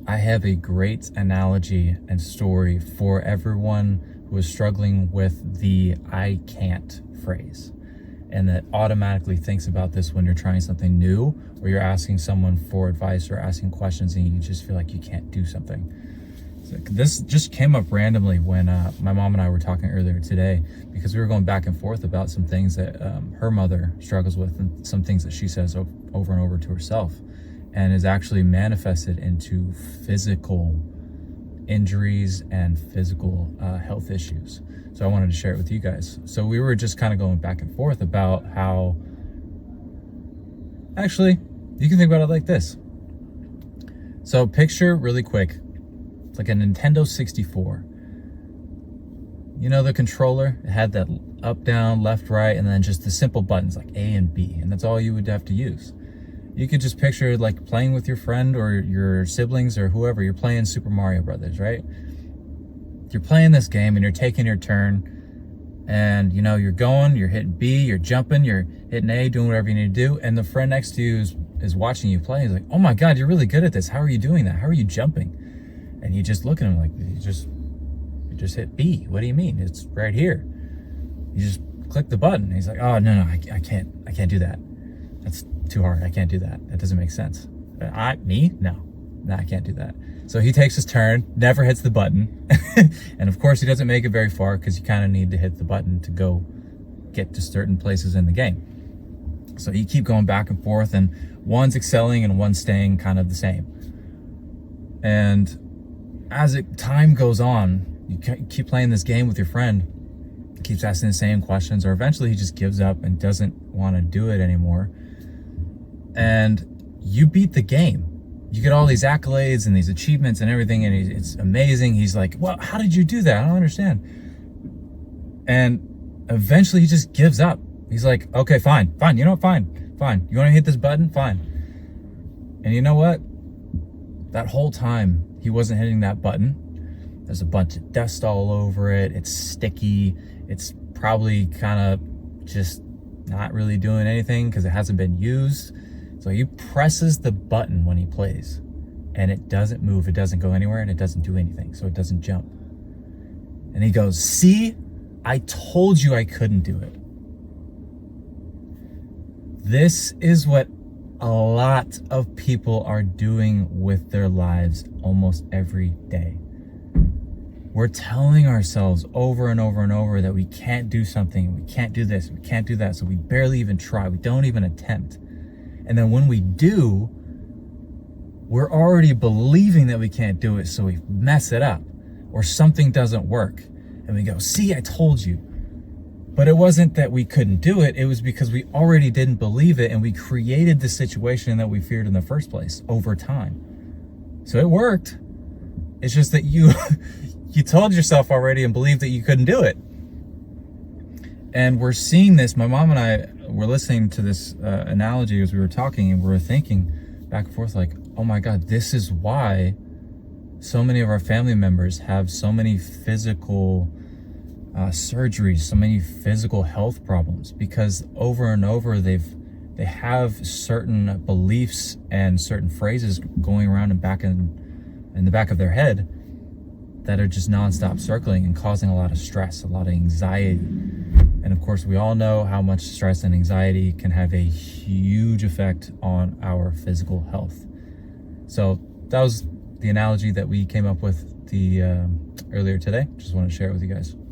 I have a great analogy and story for everyone who is struggling with the "I can't" phrase, and that automatically thinks about this when you're trying something new, or you're asking someone for advice or asking questions and you just feel like you can't do something. So this just came up randomly when my mom and I were talking earlier today, because we were going back and forth about some things that her mother struggles with, and some things that she says over and over to herself, and is actually manifested into physical injuries and physical health issues. So I wanted to share it with you guys. So we were just kind of going back and forth about how, actually, you can think about it like this. So picture really quick, it's like a Nintendo 64. You know the controller? It had that up, down, left, right, and then just the simple buttons like A and B, and that's all you would have to use. You could just picture like playing with your friend or your siblings or whoever. You're playing Super Mario Brothers, right? You're playing this game and you're taking your turn, and you know, you're going, you're hitting B, you're jumping, you're hitting A, doing whatever you need to do, and the friend next to you is watching you play. He's like, "Oh my God, you're really good at this. How are you doing that? How are you jumping?" And you just look at him like, you just hit B. What do you mean? It's right here. You just click the button. He's like, "Oh no, I can't do that. That's too hard. I can't do that. That doesn't make sense." No, I can't do that. So he takes his turn, never hits the button. And of course he doesn't make it very far, because you kind of need to hit the button to go get to certain places in the game. So you keep going back and forth, and one's excelling and one's staying kind of the same. And as time goes on, you keep playing this game with your friend, keeps asking the same questions, or eventually he just gives up and doesn't want to do it anymore. And you beat the game. You get all these accolades and these achievements and everything, and it's amazing. He's like, "Well, how did you do that? I don't understand." And eventually he just gives up. He's like, "Okay, fine. You know what? Fine. You want to hit this button? Fine." And you know what? That whole time he wasn't hitting that button, there's a bunch of dust all over it. It's sticky. It's probably kind of just not really doing anything because it hasn't been used. So he presses the button when he plays, and it doesn't move, it doesn't go anywhere, and it doesn't do anything, so it doesn't jump. And he goes, "See, I told you I couldn't do it." This is what a lot of people are doing with their lives almost every day. We're telling ourselves over and over and over that we can't do something, we can't do this, we can't do that, so we barely even try, we don't even attempt. And then when we do, we're already believing that we can't do it, so we mess it up, or something doesn't work, and we go, "See, I told you." But it wasn't that we couldn't do it, it was because we already didn't believe it, and we created the situation that we feared in the first place over time. So it worked. It's just that you told yourself already and believed that you couldn't do it. And we're seeing this. My mom and I were listening to this analogy as we were talking, and we were thinking back and forth like, "Oh my God, this is why so many of our family members have so many physical surgeries, so many physical health problems, because over and over they have certain beliefs and certain phrases going around in the back of their head that are just nonstop circling and causing a lot of stress, a lot of anxiety." And of course, we all know how much stress and anxiety can have a huge effect on our physical health. So that was the analogy that we came up with earlier today. Just want to share it with you guys.